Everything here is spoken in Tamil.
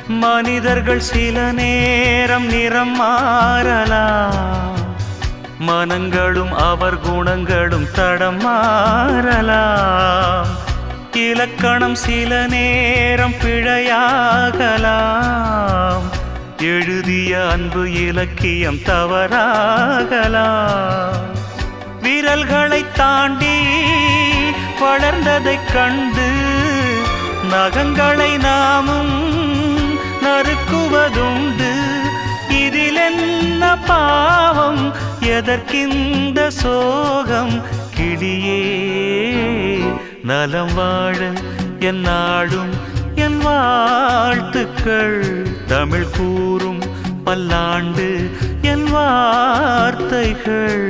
மனிதர்கள் சில நேரம் நிறம் மாறலாம், மனங்களும் அவர் குணங்களும் தடம் மாறலாம். இலக்கணம் சில நேரம் பிழையாகலாம், எழுதிய அன்பு இலக்கியம் தவறாகலாம். விரல்களை தாண்டி வளர்ந்ததைக் கண்டு நகங்களை நாமும் நறுக்குவதுண்டு. இதில் என்ன பாவம், எதற்கிந்த சோகம்? கிளியே நலம் வாழ என் நாடும் என் வாழ்த்துக்கள், தமிழ் கூறும் பல்லாண்டு என் வார்த்தைகள்.